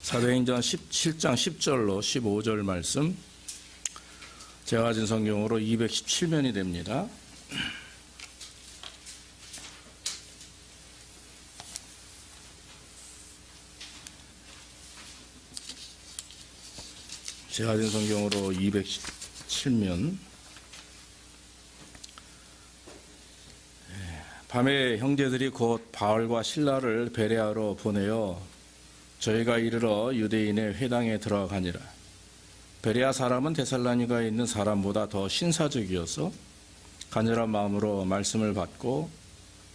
사도행전 17장 10절로 15절 말씀, 제가 가진 성경으로 217면이 됩니다. 제가 가진 성경으로 217면. 밤에 형제들이 곧 바울과 실라를 베레아로 보내어 저희가 이르러 유대인의 회당에 들어가니라. 베레아 사람은 데살로니가에 있는 사람보다 더 신사적이어서 간절한 마음으로 말씀을 받고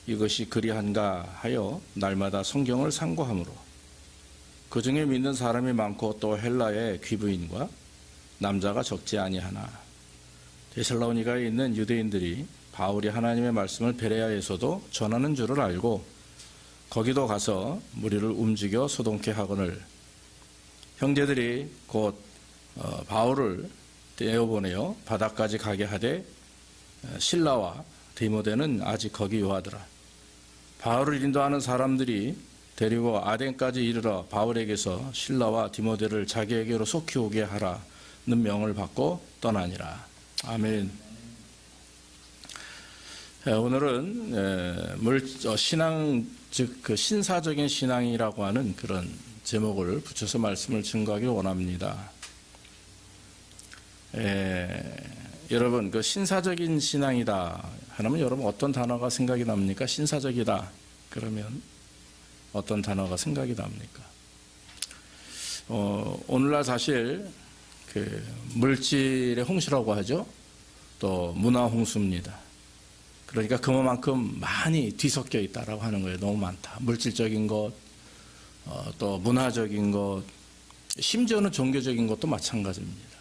이것이 그리한가 하여 날마다 성경을 상고하므로 그 중에 믿는 사람이 많고 또 헬라의 귀부인과 남자가 적지 아니하나 데살로니가에 있는 유대인들이 바울이 하나님의 말씀을 베레아에서도 전하는 줄을 알고 거기도 가서 무리를 움직여 소동케 하거늘 형제들이 곧 바울을 떼어보내어 바다까지 가게 하되 실라와 디모데는 아직 거기 요하더라. 바울을 인도하는 사람들이 데리고 아덴까지 이르러 바울에게서 실라와 디모데를 자기에게로 속히 오게 하라는 명을 받고 떠나니라. 아멘. 오늘은 신앙, 즉 그 신사적인 신앙이라고 하는 그런 제목을 붙여서 말씀을 증거하기 원합니다. 여러분, 그 신사적인 신앙이다 하면 여러분 어떤 단어가 생각이 납니까? 신사적이다 그러면 어떤 단어가 생각이 납니까? 오늘날 사실 그 물질의 홍수라고 하죠. 또 문화 홍수입니다. 그러니까 그만큼 많이 뒤섞여 있다라고 하는 거예요. 너무 많다. 물질적인 것, 또 문화적인 것, 심지어는 종교적인 것도 마찬가지입니다.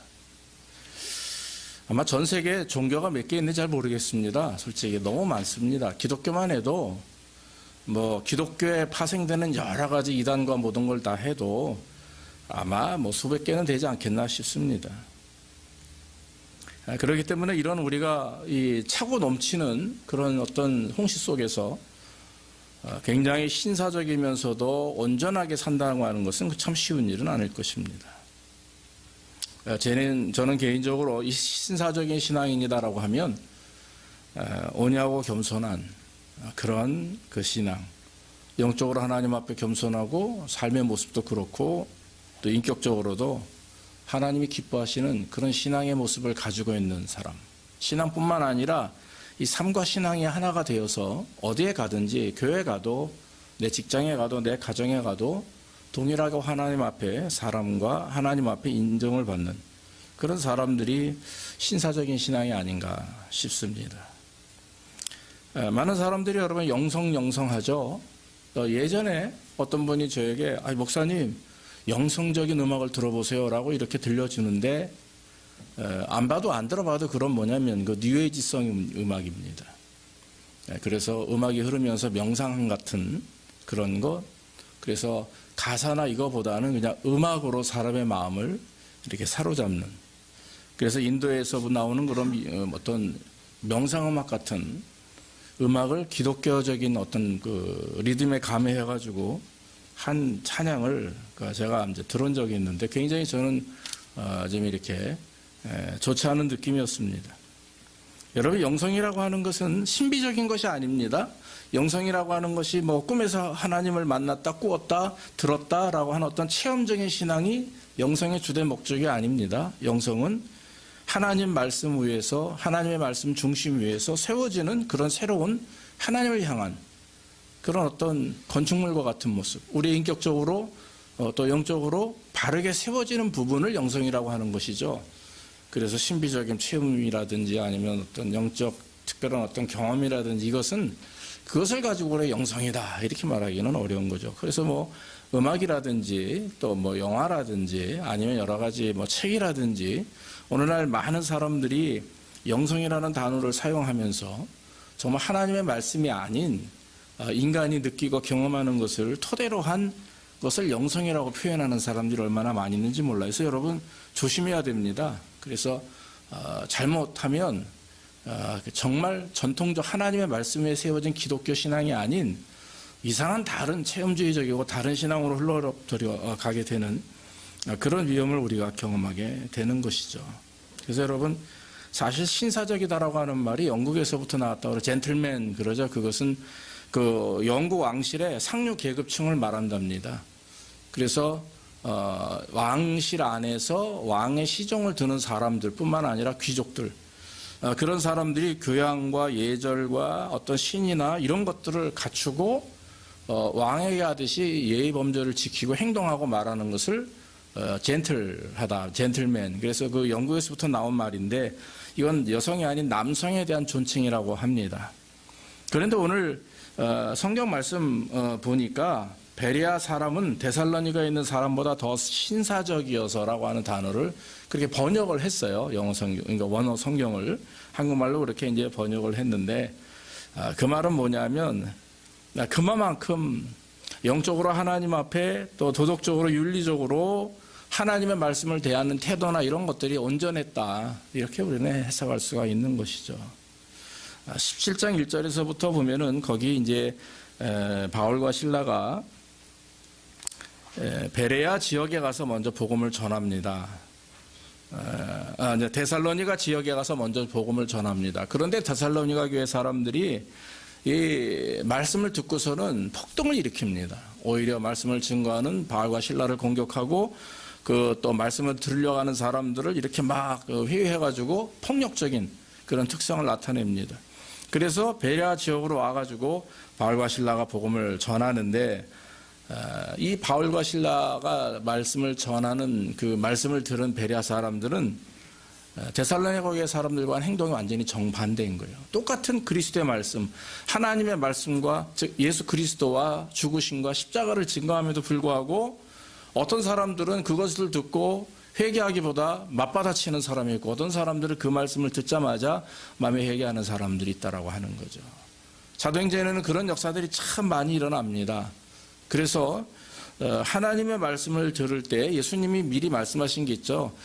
아마 전 세계에 종교가 몇 개 있는지 잘 모르겠습니다. 솔직히 너무 많습니다. 기독교만 해도 뭐 기독교에 파생되는 여러 가지 이단과 모든 걸 다 해도 아마 뭐 수백 개는 되지 않겠나 싶습니다. 그렇기 때문에 이런 우리가 이 차고 넘치는 그런 어떤 홍시 속에서 굉장히 신사적이면서도 온전하게 산다고 하는 것은 참 쉬운 일은 아닐 것입니다. 저는 개인적으로 이 신사적인 신앙인이다라고 하면 온유하고 겸손한 그런 그 신앙, 영적으로 하나님 앞에 겸손하고 삶의 모습도 그렇고 또 인격적으로도 하나님이 기뻐하시는 그런 신앙의 모습을 가지고 있는 사람, 신앙뿐만 아니라 이 삶과 신앙이 하나가 되어서 어디에 가든지 교회 가도 내 직장에 가도 내 가정에 가도 동일하게 하나님 앞에 사람과 하나님 앞에 인정을 받는 그런 사람들이 신사적인 신앙이 아닌가 싶습니다. 많은 사람들이 여러분 영성하죠. 예전에 어떤 분이 저에게 목사님 영성적인 음악을 들어보세요 라고 이렇게 들려주는데 안 봐도 안 들어봐도 그건 뭐냐면 그 뉴에이지성 음악입니다. 그래서 음악이 흐르면서 명상 같은 그런 것, 그래서 가사나 이거보다는 그냥 음악으로 사람의 마음을 이렇게 사로잡는, 그래서 인도에서 나오는 그런 어떤 명상음악 같은 음악을 기독교적인 어떤 그 리듬에 가미해가지고 한 찬양을 제가 이제 들은 적이 있는데 굉장히 저는 좀 이렇게 좋지 않은 느낌이었습니다. 여러분, 영성이라고 하는 것은 신비적인 것이 아닙니다. 영성이라고 하는 것이 뭐 꿈에서 하나님을 만났다, 꾸었다, 들었다라고 하는 어떤 체험적인 신앙이 영성의 주된 목적이 아닙니다. 영성은 하나님 말씀 위에서, 하나님의 말씀 중심 위에서 세워지는 그런 새로운 하나님을 향한 그런 어떤 건축물과 같은 모습, 우리 인격적으로 또 영적으로 바르게 세워지는 부분을 영성이라고 하는 것이죠. 그래서 신비적인 체험이라든지 아니면 어떤 영적 특별한 어떤 경험이라든지 이것은 그것을 가지고 그래 영성이다 이렇게 말하기는 어려운 거죠. 그래서 뭐 음악이라든지 또 뭐 영화라든지 아니면 여러 가지 뭐 책이라든지 오늘날 많은 사람들이 영성이라는 단어를 사용하면서 정말 하나님의 말씀이 아닌 인간이 느끼고 경험하는 것을 토대로 한 것을 영성이라고 표현하는 사람들이 얼마나 많이 있는지 몰라요. 그래서 여러분 조심해야 됩니다. 그래서 잘못하면 정말 전통적 하나님의 말씀 위에 세워진 기독교 신앙이 아닌 이상한 다른 체험주의적이고 다른 신앙으로 흘러가게 되는 그런 위험을 우리가 경험하게 되는 것이죠. 그래서 여러분, 사실 신사적이다라고 하는 말이 영국에서부터 나왔다고 젠틀맨 그러죠. 그것은 그 영국 왕실의 상류 계급층을 말한답니다. 그래서 왕실 안에서 왕의 시종을 드는 사람들뿐만 아니라 귀족들, 그런 사람들이 교양과 예절과 어떤 신이나 이런 것들을 갖추고 왕에게 하듯이 예의 범절을 지키고 행동하고 말하는 것을 젠틀하다, 젠틀맨. 그래서 그 영국에서부터 나온 말인데 이건 여성이 아닌 남성에 대한 존칭이라고 합니다. 그런데 오늘 성경 말씀 보니까 베레아 사람은 데살로니가에 있는 사람보다 더 신사적이어서라고 하는 단어를 그렇게 번역을 했어요. 영어 성경, 그러니까 원어 성경을 한국말로 그렇게 이제 번역을 했는데 그 말은 뭐냐면 그만큼 영적으로 하나님 앞에 또 도덕적으로 윤리적으로 하나님의 말씀을 대하는 태도나 이런 것들이 온전했다. 이렇게 우리는 해석할 수가 있는 것이죠. 17장 1절에서부터 보면은 거기 이제 바울과 실라가 베레아 지역에 가서 먼저 복음을 전합니다. 데살로니가 지역에 가서 먼저 복음을 전합니다. 그런데 데살로니가 교회 사람들이 이 말씀을 듣고서는 폭동을 일으킵니다. 오히려 말씀을 증거하는 바울과 실라를 공격하고 그 또 말씀을 들으려고 하는 사람들을 이렇게 막 회유해가지고 폭력적인 그런 특성을 나타냅니다. 그래서 베레아 지역으로 와가지고 바울과 실라가 복음을 전하는데 이 바울과 실라가 말씀을 전하는 그 말씀을 들은 베레아 사람들은 데살로니가 교회 사람들과는 행동이 완전히 정반대인 거예요. 똑같은 그리스도의 말씀, 하나님의 말씀과 즉 예수 그리스도와 죽으심과 십자가를 증거함에도 불구하고 어떤 사람들은 그것을 듣고 회개하기보다 맞받아치는 사람이 있고 어떤 사람들은 그 말씀을 듣자마자 마음에 회개하는 사람들이 있다라고 하는 거죠. 사도행전에는 그런 역사들이 참 많이 일어납니다. 그래서 하나님의 말씀을 들을 때 예수님이 미리 말씀하신 게 있죠.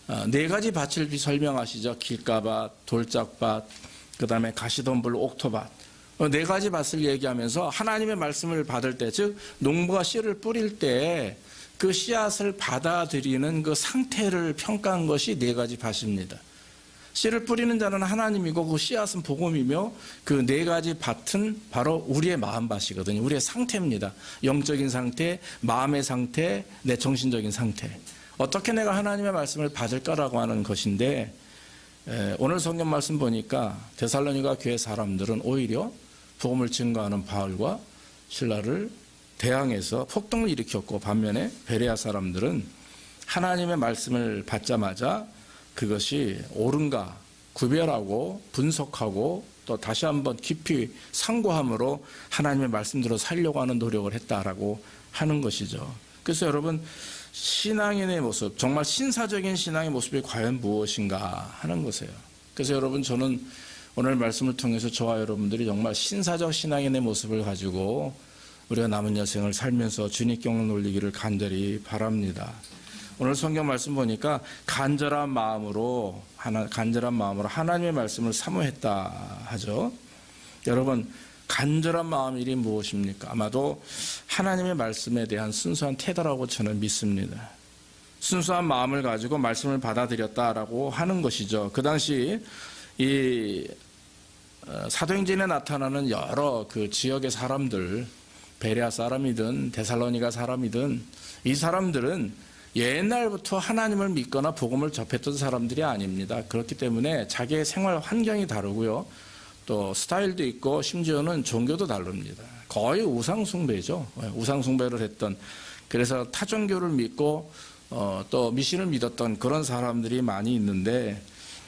4가지 밭을 설명하시죠. 길가밭, 돌짝밭, 그 다음에 가시덤불, 옥토밭. 4가지 밭을 얘기하면서 하나님의 말씀을 받을 때, 즉 농부가 씨를 뿌릴 때 그 씨앗을 받아들이는 그 상태를 평가한 것이 4가지 밭입니다. 씨를 뿌리는 자는 하나님이고 그 씨앗은 복음이며 그 4가지 밭은 바로 우리의 마음밭이거든요. 우리의 상태입니다. 영적인 상태, 마음의 상태, 내 정신적인 상태. 어떻게 내가 하나님의 말씀을 받을까라고 하는 것인데 오늘 성경 말씀 보니까 데살로니가 교회 사람들은 오히려 복음을 증거하는 바울과 실라를 대항해서 폭동을 일으켰고 반면에 베레아 사람들은 하나님의 말씀을 받자마자 그것이 옳은가 구별하고 분석하고 또 다시 한번 깊이 상고함으로 하나님의 말씀대로 살려고 하는 노력을 했다라고 하는 것이죠. 그래서 여러분 신앙인의 모습, 정말 신사적인 신앙의 모습이 과연 무엇인가 하는 것이에요. 그래서 여러분 저는 오늘 말씀을 통해서 저와 여러분들이 정말 신사적 신앙인의 모습을 가지고 우리가 남은 여생을 살면서 주님께 영광 돌리기를 간절히 바랍니다. 오늘 성경 말씀 보니까 간절한 마음으로 하나님의 말씀을 사모했다 하죠. 여러분 간절한 마음이 무엇입니까? 아마도 하나님의 말씀에 대한 순수한 태도라고 저는 믿습니다. 순수한 마음을 가지고 말씀을 받아들였다라고 하는 것이죠. 그 당시 이 사도행전에 나타나는 여러 그 지역의 사람들, 베레아 사람이든 데살로니가 사람이든 이 사람들은 옛날부터 하나님을 믿거나 복음을 접했던 사람들이 아닙니다. 그렇기 때문에 자기의 생활 환경이 다르고요. 또 스타일도 있고 심지어는 종교도 다릅니다. 거의 우상숭배죠. 우상숭배를 했던, 그래서 타종교를 믿고 또 미신을 믿었던 그런 사람들이 많이 있는데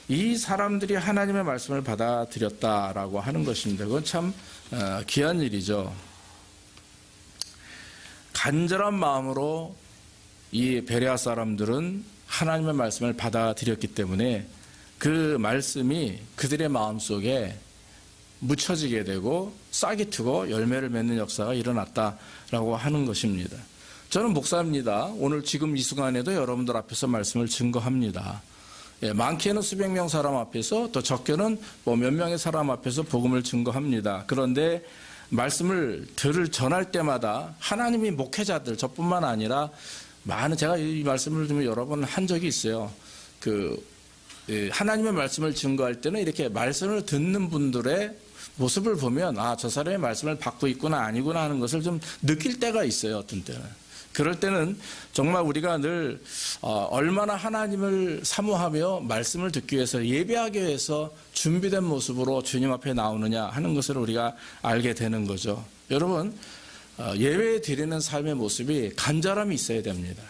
이 사람들이 하나님의 말씀을 받아들였다라고 하는 것입니다. 그건 참 귀한 일이죠. 간절한 마음으로 이 베레아 사람들은 하나님의 말씀을 받아들였기 때문에 그 말씀이 그들의 마음속에 묻혀지게 되고 싹이 트고 열매를 맺는 역사가 일어났다라고 하는 것입니다. 저는 목사입니다. 오늘 지금 이 순간에도 여러분들 앞에서 말씀을 증거합니다. 많게는 수백 명 사람 앞에서 또 적게는 몇 명의 사람 앞에서 복음을 증거합니다. 그런데 말씀을 전할 때마다 하나님이 목회자들 저뿐만 아니라 많은, 제가 이 말씀을 좀 여러 번 한 적이 있어요. 하나님의 말씀을 증거할 때는 이렇게 말씀을 듣는 분들의 모습을 보면 저 사람의 말씀을 받고 있구나 아니구나 하는 것을 좀 느낄 때가 있어요. 어떤 때는. 그럴 때는 정말 우리가 늘 얼마나 하나님을 사모하며 말씀을 듣기 위해서 예배하기 위해서 준비된 모습으로 주님 앞에 나오느냐 하는 것을 우리가 알게 되는 거죠. 여러분, 예배 드리는 삶의 모습이 간절함이 있어야 됩니다.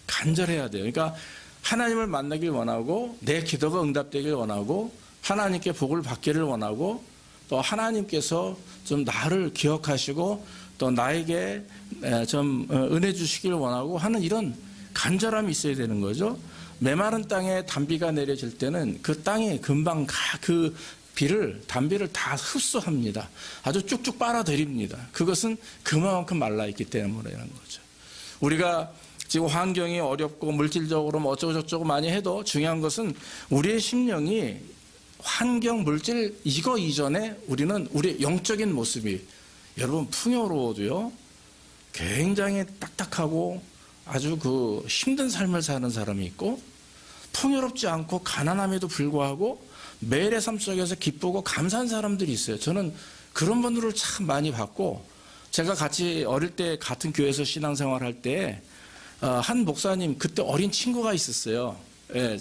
간절해야 돼요. 그러니까 하나님을 만나길 원하고 내 기도가 응답되길 원하고 하나님께 복을 받기를 원하고 또 하나님께서 좀 나를 기억하시고 또 나에게 좀 은혜 주시길 원하고 하는 이런 간절함이 있어야 되는 거죠. 메마른 땅에 단비가 내려질 때는 그 땅이 금방 그 단비를 다 흡수합니다. 아주 쭉쭉 빨아들입니다. 그것은 그만큼 말라있기 때문이라는 거죠. 우리가 지금 환경이 어렵고 물질적으로 뭐 어쩌고저쩌고 많이 해도 중요한 것은 우리의 심령이 환경, 물질 이거 이전에 우리는 우리의 영적인 모습이 여러분 풍요로워도요 굉장히 딱딱하고 아주 힘든 삶을 사는 사람이 있고 풍요롭지 않고 가난함에도 불구하고 매일의 삶 속에서 기쁘고 감사한 사람들이 있어요. 저는 그런 분들을 참 많이 봤고 제가 같이 어릴 때 같은 교회에서 신앙생활 할 때 한 목사님 그때 어린 친구가 있었어요. 예.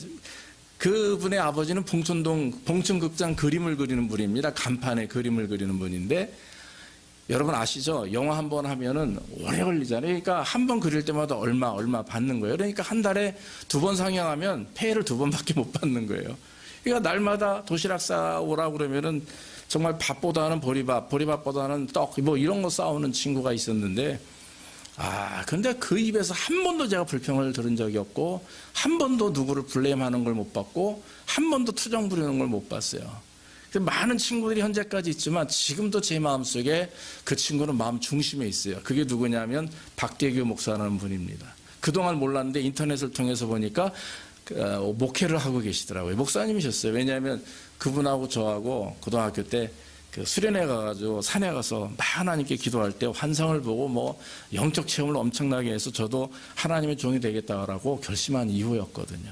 그분의 아버지는 봉천극장 그림을 그리는 분입니다. 간판에 그림을 그리는 분인데 여러분 아시죠? 영화 한 번 하면은 오래 걸리잖아요. 그러니까 한 번 그릴 때마다 얼마 받는 거예요. 그러니까 한 달에 2번 상영하면 페이를 2번밖에 못 받는 거예요. 그러니까 날마다 도시락 싸오라고 그러면은 정말 밥보다는 보리밥보다는 떡 뭐 이런 거 싸오는 친구가 있었는데 근데 그 입에서 한 번도 제가 불평을 들은 적이 없고 한 번도 누구를 블레임하는 걸 못 봤고 한 번도 투정 부리는 걸 못 봤어요. 많은 친구들이 현재까지 있지만 지금도 제 마음속에 그 친구는 마음 중심에 있어요. 그게 누구냐면 박대규 목사라는 분입니다. 그동안 몰랐는데 인터넷을 통해서 보니까 목회를 하고 계시더라고요. 목사님이셨어요. 왜냐하면 그분하고 저하고 고등학교 때 수련회 가가지고 산에 가서 막 하나님께 기도할 때 환상을 보고 뭐 영적 체험을 엄청나게 해서 저도 하나님의 종이 되겠다라고 결심한 이후였거든요.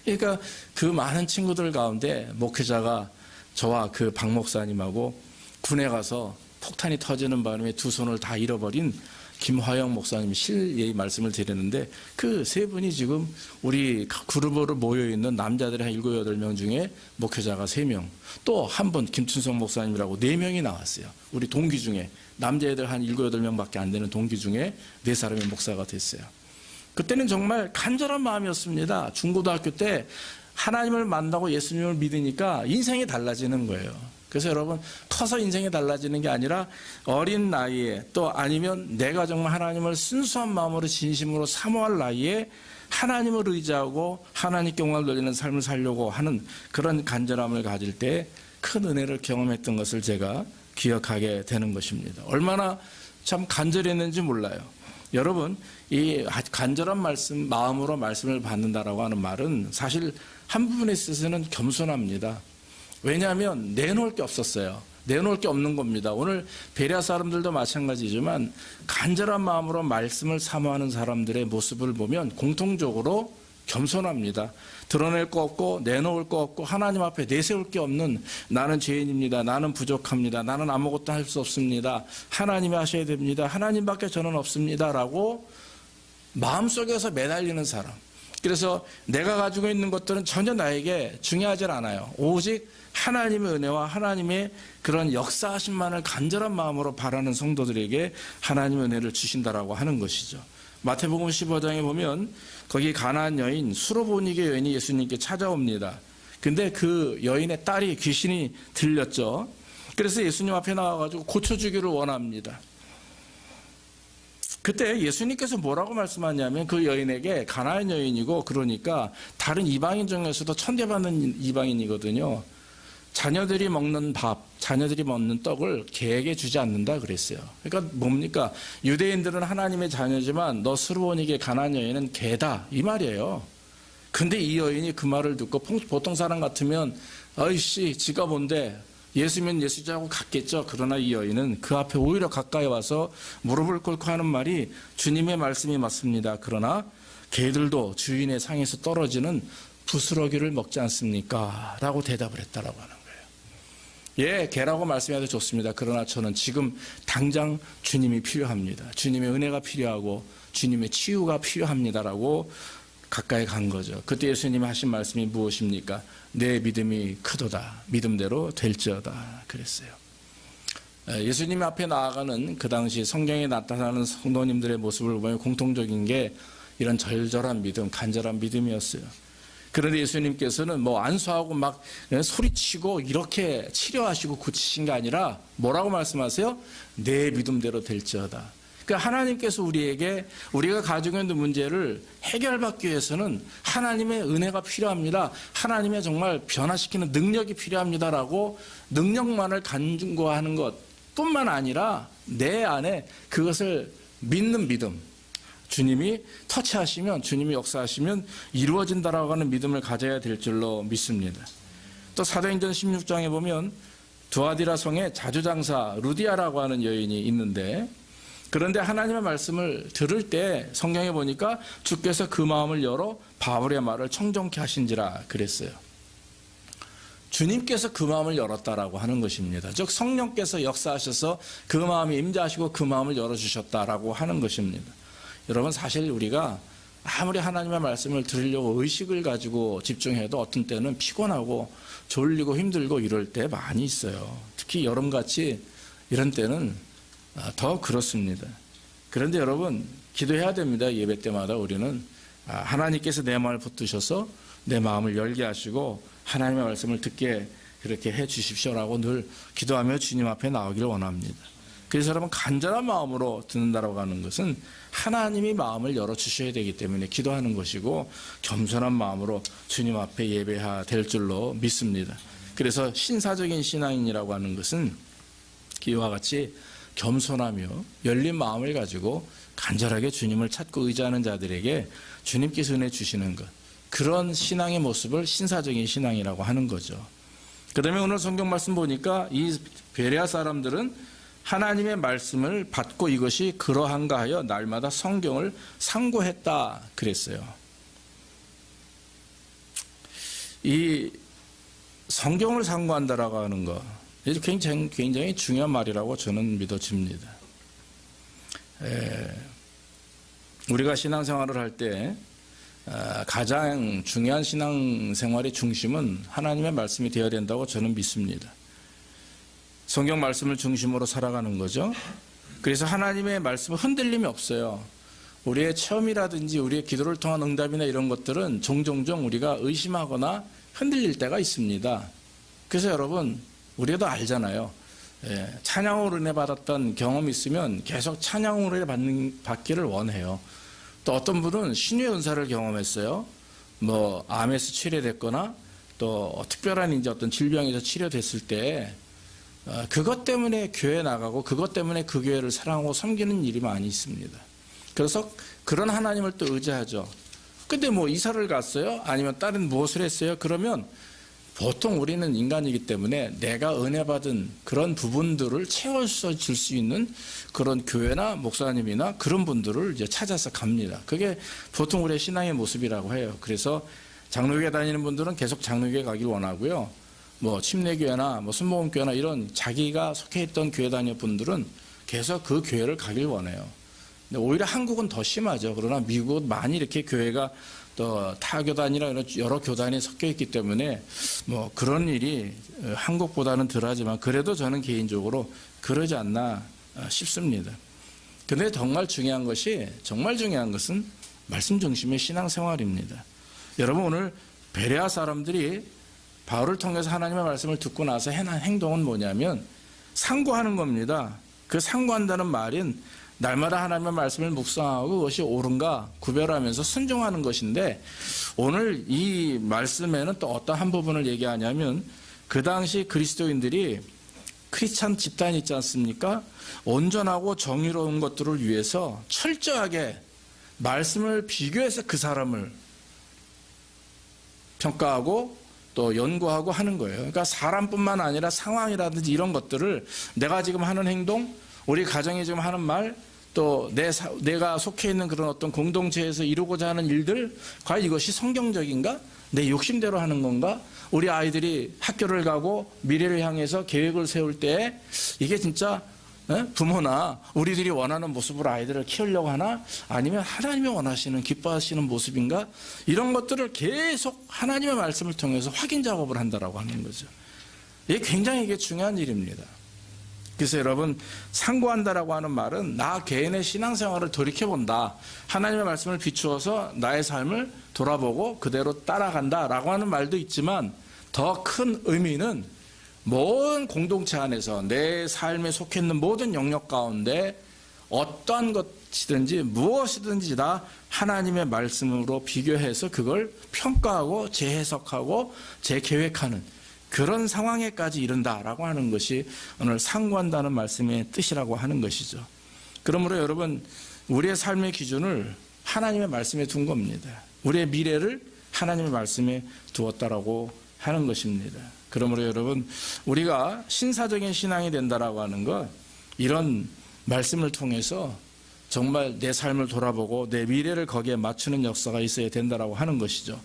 그러니까 그 많은 친구들 가운데 목회자가 저와 그 박 목사님하고 군에 가서 폭탄이 터지는 바람에 2손을 다 잃어버린 김화영 목사님이 실예의 말씀을 드리는데 그 세 분이 지금 우리 그룹으로 모여있는 남자들이 한 7, 8명 중에 목회자가 3명 또 한 분 김춘성 목사님이라고 4명이 나왔어요. 우리 동기 중에 남자애들 한 7, 8명밖에 안 되는 동기 중에 4사람의 목사가 됐어요. 그때는 정말 간절한 마음이었습니다. 중고등학교 때 하나님을 만나고 예수님을 믿으니까 인생이 달라지는 거예요. 그래서 여러분 커서 인생이 달라지는 게 아니라 어린 나이에 또 아니면 내가 정말 하나님을 순수한 마음으로 진심으로 사모할 나이에 하나님을 의지하고 하나님께 영광을 돌리는 삶을 살려고 하는 그런 간절함을 가질 때 큰 은혜를 경험했던 것을 제가 기억하게 되는 것입니다. 얼마나 참 간절했는지 몰라요. 여러분 이 간절한 말씀, 마음으로 말씀을 받는다라고 하는 말은 사실 한 부분에 있어서는 겸손합니다. 왜냐하면 내놓을 게 없었어요. 내놓을 게 없는 겁니다. 오늘 베레아 사람들도 마찬가지지만 간절한 마음으로 말씀을 사모하는 사람들의 모습을 보면 공통적으로 겸손합니다. 드러낼 거 없고 내놓을 거 없고 하나님 앞에 내세울 게 없는 나는 죄인입니다. 나는 부족합니다. 나는 아무것도 할 수 없습니다. 하나님이 하셔야 됩니다. 하나님밖에 저는 없습니다. 라고 마음속에서 매달리는 사람. 그래서 내가 가지고 있는 것들은 전혀 나에게 중요하지 않아요. 오직 하나님의 은혜와 하나님의 그런 역사하심만을 간절한 마음으로 바라는 성도들에게 하나님의 은혜를 주신다라고 하는 것이죠. 마태복음 15장에 보면 거기 가나안 여인 수로보니게 여인이 예수님께 찾아옵니다. 근데 그 여인의 딸이 귀신이 들렸죠. 그래서 예수님 앞에 나와가지고 고쳐주기를 원합니다. 그때 예수님께서 뭐라고 말씀하냐면 그 여인에게 가나안 여인이고 그러니까 다른 이방인 중에서도 천대받는 이방인이거든요. 자녀들이 먹는 밥, 자녀들이 먹는 떡을 개에게 주지 않는다 그랬어요. 그러니까 뭡니까? 유대인들은 하나님의 자녀지만 너 수르보니게 가나안 여인은 개다 이 말이에요. 근데 이 여인이 그 말을 듣고 보통 사람 같으면 아이씨 지가 뭔데 예수면 예수자고 갔겠죠. 그러나 이 여인은 그 앞에 오히려 가까이 와서 무릎을 꿇고 하는 말이 주님의 말씀이 맞습니다. 그러나 개들도 주인의 상에서 떨어지는 부스러기를 먹지 않습니까? 라고 대답을 했다라고 하는 거예요. 예, 개라고 말씀해도 좋습니다. 그러나 저는 지금 당장 주님이 필요합니다. 주님의 은혜가 필요하고 주님의 치유가 필요합니다라고 가까이 간 거죠. 그때 예수님이 하신 말씀이 무엇입니까? 내 믿음이 크도다. 믿음대로 될지어다. 그랬어요. 예수님 앞에 나아가는 그 당시 성경에 나타나는 성도님들의 모습을 보면 공통적인 게 이런 절절한 믿음, 간절한 믿음이었어요. 그런데 예수님께서는 뭐 안수하고 막 소리치고 이렇게 치료하시고 고치신 게 아니라 뭐라고 말씀하세요? 내 믿음대로 될지어다. 그러니까 하나님께서 우리에게 우리가 가지고 있는 문제를 해결받기 위해서는 하나님의 은혜가 필요합니다. 하나님의 정말 변화시키는 능력이 필요합니다라고 능력만을 간구하는 것뿐만 아니라 내 안에 그것을 믿는 믿음, 주님이 터치하시면, 주님이 역사하시면 이루어진다라고 하는 믿음을 가져야 될 줄로 믿습니다. 또 사도행전 16장에 보면 두아디라 성에 자주장사 루디아라고 하는 여인이 있는데, 그런데 하나님의 말씀을 들을 때 성경에 보니까 주께서 그 마음을 열어 바울의 말을 청정케 하신지라 그랬어요. 주님께서 그 마음을 열었다라고 하는 것입니다. 즉 성령께서 역사하셔서 그 마음이 임재하시고 그 마음을 열어주셨다라고 하는 것입니다. 여러분, 사실 우리가 아무리 하나님의 말씀을 들으려고 의식을 가지고 집중해도 어떤 때는 피곤하고 졸리고 힘들고 이럴 때 많이 있어요. 특히 여름같이 이런 때는 더 그렇습니다. 그런데 여러분, 기도해야 됩니다. 예배 때마다 우리는 하나님께서 내 마음을 붙드셔서 내 마음을 열게 하시고 하나님의 말씀을 듣게 그렇게 해 주십시오라고 늘 기도하며 주님 앞에 나오기를 원합니다. 그래서 여러분, 간절한 마음으로 듣는다라고 하는 것은 하나님이 마음을 열어주셔야 되기 때문에 기도하는 것이고, 겸손한 마음으로 주님 앞에 예배해야 될 줄로 믿습니다. 그래서 신사적인 신앙인이라고 하는 것은 이와 같이 겸손하며 열린 마음을 가지고 간절하게 주님을 찾고 의지하는 자들에게 주님께서 은혜 주시는 것, 그런 신앙의 모습을 신사적인 신앙이라고 하는 거죠. 그 다음에 오늘 성경 말씀 보니까 이 베레아 사람들은 하나님의 말씀을 받고 이것이 그러한가 하여 날마다 성경을 상고했다 그랬어요. 이 성경을 상고한다라고 하는 거, 굉장히 중요한 말이라고 저는 믿어집니다. 우리가 신앙생활을 할 때 가장 중요한 신앙생활의 중심은 하나님의 말씀이 되어야 된다고 저는 믿습니다. 성경 말씀을 중심으로 살아가는 거죠. 그래서 하나님의 말씀은 흔들림이 없어요. 우리의 체험이라든지 우리의 기도를 통한 응답이나 이런 것들은 종종 우리가 의심하거나 흔들릴 때가 있습니다. 그래서 여러분, 우리도 알잖아요. 찬양으로 은혜 받았던 경험이 있으면 계속 찬양으로 은혜 받기를 원해요. 또 어떤 분은 신유의 은사를 경험했어요. 뭐 암에서 치료됐거나 또 특별한 이제 어떤 질병에서 치료됐을 때 그것 때문에 교회 나가고 그것 때문에 그 교회를 사랑하고 섬기는 일이 많이 있습니다. 그래서 그런 하나님을 또 의지하죠. 근데 뭐 이사를 갔어요? 아니면 다른 무엇을 했어요? 그러면 보통 우리는 인간이기 때문에 내가 은혜 받은 그런 부분들을 채워줄 수 있는 그런 교회나 목사님이나 그런 분들을 이제 찾아서 갑니다. 그게 보통 우리의 신앙의 모습이라고 해요. 그래서 장로교회 다니는 분들은 계속 장로교회 가길 원하고요. 뭐 침례교회나 뭐 순복음교회나 이런 자기가 속해 있던 교회 다니는 분들은 계속 그 교회를 가길 원해요. 근데 오히려 한국은 더 심하죠. 그러나 미국은 많이 이렇게 교회가 또 타교단이나 이런 여러 교단이 섞여 있기 때문에 뭐 그런 일이 한국보다는 덜하지만 그래도 저는 개인적으로 그러지 않나 싶습니다. 근데 정말 중요한 것은 말씀 중심의 신앙생활입니다. 여러분, 오늘 베레아 사람들이 바울을 통해서 하나님의 말씀을 듣고 나서 해난 행동은 뭐냐면 상고하는 겁니다. 그 상고한다는 말은 날마다 하나님의 말씀을 묵상하고 그것이 옳은가 구별하면서 순종하는 것인데, 오늘 이 말씀에는 또 어떤 한 부분을 얘기하냐면 그 당시 그리스도인들이 크리스찬 집단이 있지 않습니까? 온전하고 정의로운 것들을 위해서 철저하게 말씀을 비교해서 그 사람을 평가하고 또 연구하고 하는 거예요. 그러니까 사람뿐만 아니라 상황이라든지 이런 것들을 내가 지금 하는 행동, 우리 가정이 지금 하는 말, 또 내가 속해 있는 그런 어떤 공동체에서 이루고자 하는 일들, 과연 이것이 성경적인가? 내 욕심대로 하는 건가? 우리 아이들이 학교를 가고 미래를 향해서 계획을 세울 때 이게 진짜 부모나 우리들이 원하는 모습으로 아이들을 키우려고 하나? 아니면 하나님이 원하시는 기뻐하시는 모습인가? 이런 것들을 계속 하나님의 말씀을 통해서 확인 작업을 한다라고 하는 거죠. 이게 굉장히 중요한 일입니다. 그래서 여러분, 상고한다라고 하는 말은 나 개인의 신앙생활을 돌이켜본다, 하나님의 말씀을 비추어서 나의 삶을 돌아보고 그대로 따라간다라고 하는 말도 있지만, 더 큰 의미는 모든 공동체 안에서 내 삶에 속해 있는 모든 영역 가운데 어떠한 것이든지 무엇이든지 다 하나님의 말씀으로 비교해서 그걸 평가하고 재해석하고 재계획하는 그런 상황에까지 이른다라고 하는 것이 오늘 상고한다는 말씀의 뜻이라고 하는 것이죠. 그러므로 여러분, 우리의 삶의 기준을 하나님의 말씀에 둔 겁니다. 우리의 미래를 하나님의 말씀에 두었다라고 하는 것입니다. 그러므로 여러분, 우리가 신사적인 신앙이 된다라고 하는 것, 이런 말씀을 통해서 정말 내 삶을 돌아보고 내 미래를 거기에 맞추는 역사가 있어야 된다라고 하는 것이죠.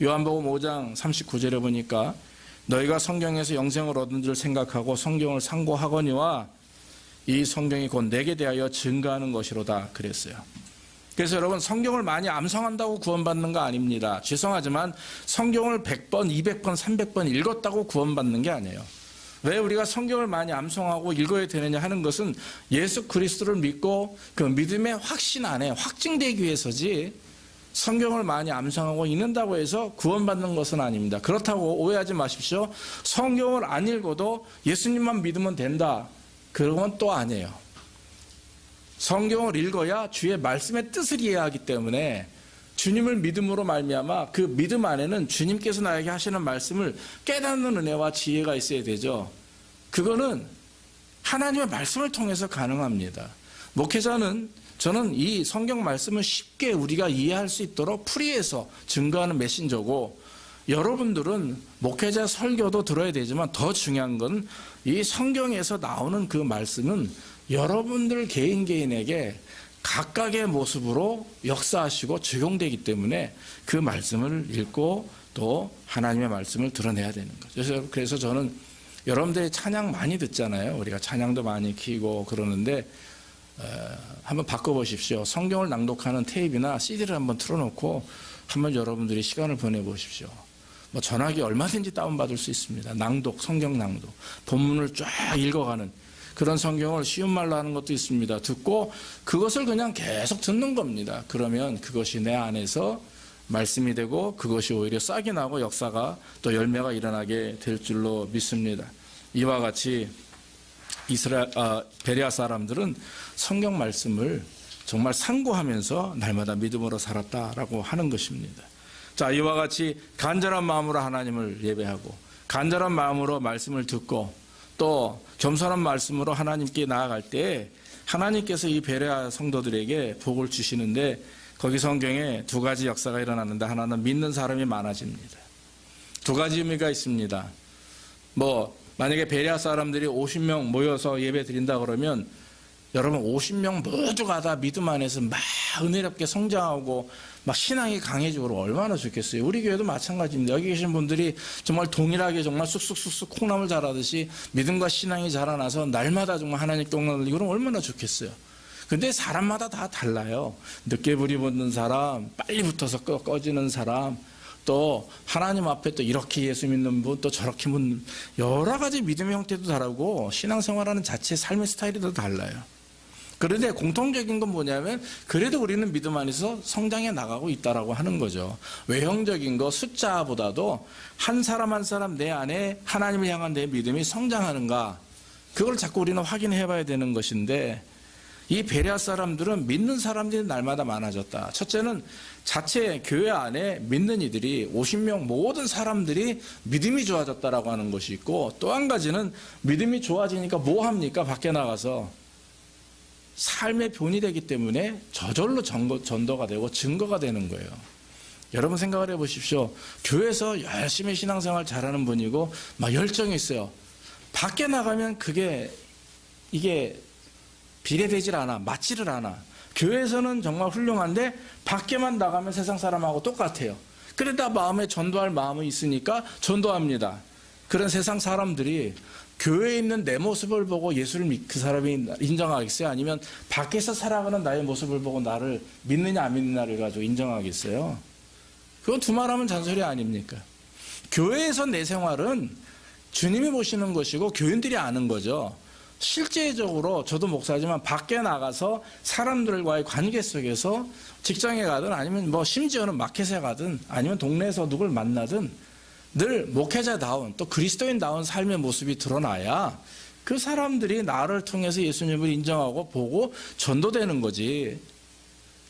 요한복음 5장 39절에 보니까 너희가 성경에서 영생을 얻은 줄 생각하고 성경을 상고하거니와 이 성경이 곧 내게 대하여 증거하는 것이로다 그랬어요. 그래서 여러분, 성경을 많이 암송한다고 구원받는 거 아닙니다. 죄송하지만 성경을 100번, 200번, 300번 읽었다고 구원받는 게 아니에요. 왜 우리가 성경을 많이 암송하고 읽어야 되느냐 하는 것은 예수 그리스도를 믿고 그 믿음의 확신 안에 확증되기 위해서지, 성경을 많이 암송하고 읽는다고 해서 구원받는 것은 아닙니다. 그렇다고 오해하지 마십시오. 성경을 안 읽어도 예수님만 믿으면 된다, 그런 건 또 아니에요. 성경을 읽어야 주의 말씀의 뜻을 이해하기 때문에 주님을 믿음으로 말미암아 그 믿음 안에는 주님께서 나에게 하시는 말씀을 깨닫는 은혜와 지혜가 있어야 되죠. 그거는 하나님의 말씀을 통해서 가능합니다. 목회자는, 저는 이 성경 말씀을 쉽게 우리가 이해할 수 있도록 풀이해서 증거하는 메신저고, 여러분들은 목회자 설교도 들어야 되지만 더 중요한 건 이 성경에서 나오는 그 말씀은 여러분들 개인에게 각각의 모습으로 역사하시고 적용되기 때문에 그 말씀을 읽고 또 하나님의 말씀을 드러내야 되는 거죠. 그래서 저는 여러분들이 찬양 많이 듣잖아요. 우리가 찬양도 많이 키고 그러는데 한번 바꿔보십시오. 성경을 낭독하는 테이프나 CD를 한번 틀어놓고 한번 여러분들이 시간을 보내보십시오. 뭐 전화기 얼마든지 다운받을 수 있습니다. 낭독, 성경 낭독, 본문을 쫙 읽어가는 그런 성경을 쉬운 말로 하는 것도 있습니다. 듣고 그것을 그냥 계속 듣는 겁니다. 그러면 그것이 내 안에서 말씀이 되고 그것이 오히려 싹이 나고 역사가 또 열매가 일어나게 될 줄로 믿습니다. 이와 같이 베레아 사람들은 성경 말씀을 정말 상고하면서 날마다 믿음으로 살았다라고 하는 것입니다. 자, 이와 같이 간절한 마음으로 하나님을 예배하고 간절한 마음으로 말씀을 듣고 또 겸손한 말씀으로 하나님께 나아갈 때 하나님께서 이 베레아 성도들에게 복을 주시는데, 거기 성경에 두 가지 역사가 일어나는데, 하나는 믿는 사람이 많아집니다. 두 가지 의미가 있습니다. 만약에 베레아 사람들이 50명 모여서 예배 드린다 그러면 여러분 50명 모두가 다 믿음 안에서 막 은혜롭게 성장하고 막 신앙이 강해지고 얼마나 좋겠어요. 우리 교회도 마찬가지입니다. 여기 계신 분들이 정말 동일하게 정말 쑥쑥쑥쑥 콩나물 자라듯이 믿음과 신앙이 자라나서 날마다 정말 하나님께 영광을 돌리고 그러면 얼마나 좋겠어요. 근데 사람마다 다 달라요. 늦게 불이 붙는 사람, 빨리 붙어서 꺼지는 사람, 또 하나님 앞에 또 이렇게 예수 믿는 분, 또 저렇게 믿는, 여러 가지 믿음의 형태도 다르고 신앙생활하는 자체의 삶의 스타일이 더 달라요. 그런데 공통적인 건 뭐냐면 그래도 우리는 믿음 안에서 성장해 나가고 있다라고 하는 거죠. 외형적인 거 숫자보다도 한 사람 한 사람 내 안에 하나님을 향한 내 믿음이 성장하는가, 그걸 자꾸 우리는 확인해 봐야 되는 것인데, 이 베레아 사람들은 믿는 사람들이 날마다 많아졌다. 첫째는 자체 교회 안에 믿는 이들이 50명 모든 사람들이 믿음이 좋아졌다라고 하는 것이 있고, 또 한 가지는 믿음이 좋아지니까 뭐 합니까? 밖에 나가서 삶의 본이 되기 때문에 저절로 전도가 되고 증거가 되는 거예요. 여러분 생각을 해보십시오. 교회에서 열심히 신앙생활 잘하는 분이고 막 열정이 있어요. 밖에 나가면 이게 비례되질 않아. 맞지를 않아. 교회에서는 정말 훌륭한데 밖에만 나가면 세상 사람하고 똑같아요. 그러다 마음에 전도할 마음이 있으니까 전도합니다. 그런 세상 사람들이 교회에 있는 내 모습을 보고 예수를 그 사람이 인정하겠어요? 아니면 밖에서 살아가는 나의 모습을 보고 나를 믿느냐 안 믿느냐를 가지고 인정하겠어요? 그건 두말하면 잔소리 아닙니까? 교회에서 내 생활은 주님이 보시는 것이고 교인들이 아는 거죠. 실제적으로 저도 목사지만 밖에 나가서 사람들과의 관계 속에서 직장에 가든 아니면 뭐 심지어는 마켓에 가든 아니면 동네에서 누굴 만나든 늘 목회자다운 또 그리스도인다운 삶의 모습이 드러나야 그 사람들이 나를 통해서 예수님을 인정하고 보고 전도되는 거지.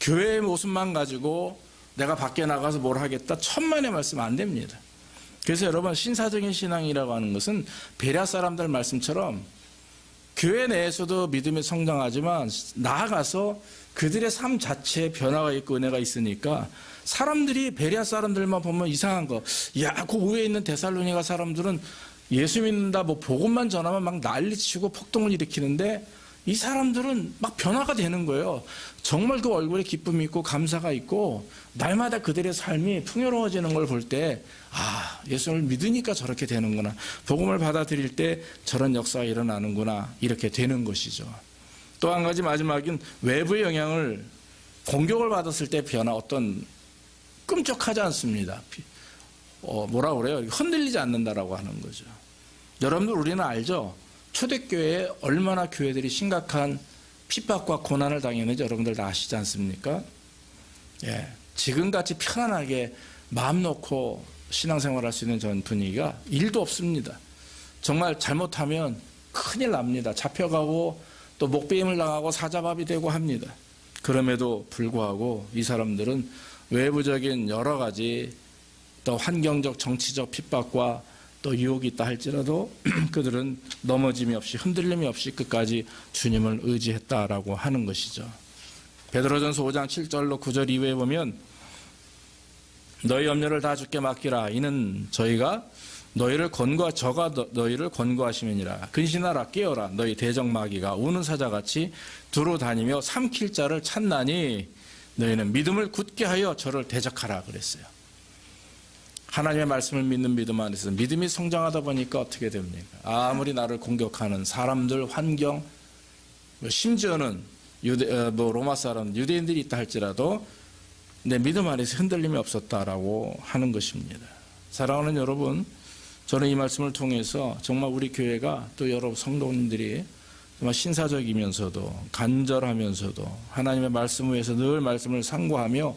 교회의 모습만 가지고 내가 밖에 나가서 뭘 하겠다 천만의 말씀 안 됩니다. 그래서 여러분 신사적인 신앙이라고 하는 것은 베레아 사람들 말씀처럼 교회 내에서도 믿음이 성장하지만 나아가서 그들의 삶 자체에 변화가 있고 은혜가 있으니까 사람들이 베레아 사람들만 보면 이상한 거. 야, 그 위에 있는 데살로니가 사람들은 예수 믿는다 뭐 복음만 전하면 막 난리치고 폭동을 일으키는데 이 사람들은 막 변화가 되는 거예요. 정말 그 얼굴에 기쁨이 있고 감사가 있고 날마다 그들의 삶이 풍요로워지는 걸 볼 때 예수를 믿으니까 저렇게 되는구나. 복음을 받아들일 때 저런 역사가 일어나는구나. 이렇게 되는 것이죠. 또 한 가지 마지막인 외부의 영향을 공격을 받았을 때 변화 어떤 끔찍하지 않습니다. 뭐라 그래요? 흔들리지 않는다라고 하는 거죠. 여러분들 우리는 알죠? 초대교회에 얼마나 교회들이 심각한 핍박과 고난을 당했는지 여러분들 다 아시지 않습니까? 예, 지금같이 편안하게 마음 놓고 신앙생활할 수 있는 전 분위기가 1도 없습니다. 정말 잘못하면 큰일 납니다. 잡혀가고 또 목배임을 당하고 사자밥이 되고 합니다. 그럼에도 불구하고 이 사람들은 외부적인 여러 가지 또 환경적 정치적 핍박과 또 유혹이 있다 할지라도 그들은 넘어짐이 없이 흔들림이 없이 끝까지 주님을 의지했다라고 하는 것이죠. 베드로전서 5장 7절로 9절 이후에 보면 너희 염려를 다 주께 맡기라. 이는 저가 너희를 권고하심이니라. 근신하라 깨어라. 너희 대적마귀가 우는 사자같이 두루 다니며 삼킬 자를 찾나니 너희는 믿음을 굳게 하여 저를 대적하라 그랬어요. 하나님의 말씀을 믿는 믿음 안에서 믿음이 성장하다 보니까 어떻게 됩니까? 아무리 나를 공격하는 사람들, 환경, 심지어는 로마 사람, 유대인들이 있다 할지라도 내 믿음 안에서 흔들림이 없었다라고 하는 것입니다. 사랑하는 여러분, 저는 이 말씀을 통해서 정말 우리 교회가 또 여러 성도님들이 정말 신사적이면서도 간절하면서도 하나님의 말씀 위에서 늘 말씀을 상고하며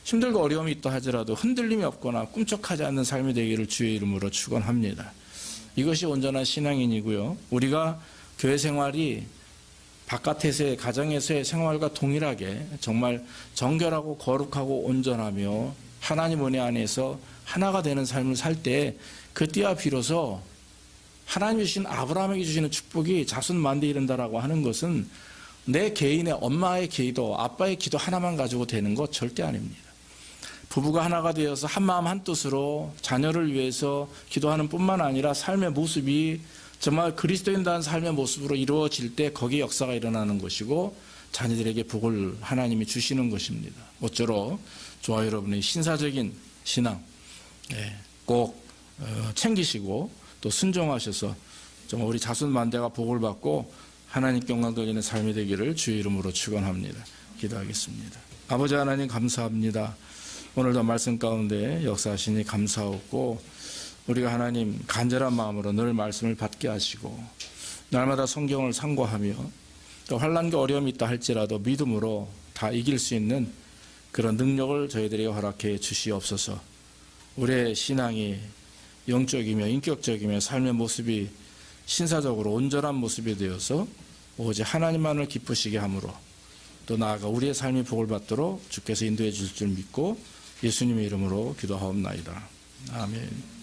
힘들고 어려움이 있다 하더라도 흔들림이 없거나 꿈쩍하지 않는 삶이 되기를 주의 이름으로 축원합니다. 이것이 온전한 신앙인이고요. 우리가 교회 생활이 바깥에서의 가정에서의 생활과 동일하게 정말 정결하고 거룩하고 온전하며 하나님 은혜 안에서 하나가 되는 삶을 살 때 그때야 비로소 하나님이 주신 아브라함에게 주시는 축복이 자손 만대에 이른다라고 하는 것은 내 개인의 엄마의 기도, 아빠의 기도 하나만 가지고 되는 것 절대 아닙니다. 부부가 하나가 되어서 한마음 한뜻으로 자녀를 위해서 기도하는 뿐만 아니라 삶의 모습이 정말 그리스도인다운 삶의 모습으로 이루어질 때 거기에 역사가 일어나는 것이고 자녀들에게 복을 하나님이 주시는 것입니다. 모쪼록 저와 여러분의 신사적인 신앙 꼭 챙기시고 또 순종하셔서 정말 우리 자손 만대가 복을 받고 하나님께 영광 돌리는 삶이 되기를 주의 이름으로 축원합니다. 기도하겠습니다. 아버지 하나님 감사합니다. 오늘도 말씀 가운데 역사하시니 감사하고 우리가 하나님 간절한 마음으로 늘 말씀을 받게 하시고 날마다 성경을 상고하며 또 환난과 어려움이 있다 할지라도 믿음으로 다 이길 수 있는 그런 능력을 저희들에게 허락해 주시옵소서. 우리의 신앙이 영적이며 인격적이며 삶의 모습이 신사적으로 온전한 모습이 되어서 오직 하나님만을 기쁘시게 함으로 또 나아가 우리의 삶이 복을 받도록 주께서 인도해 주실 줄 믿고 예수님의 이름으로 기도하옵나이다. 아멘.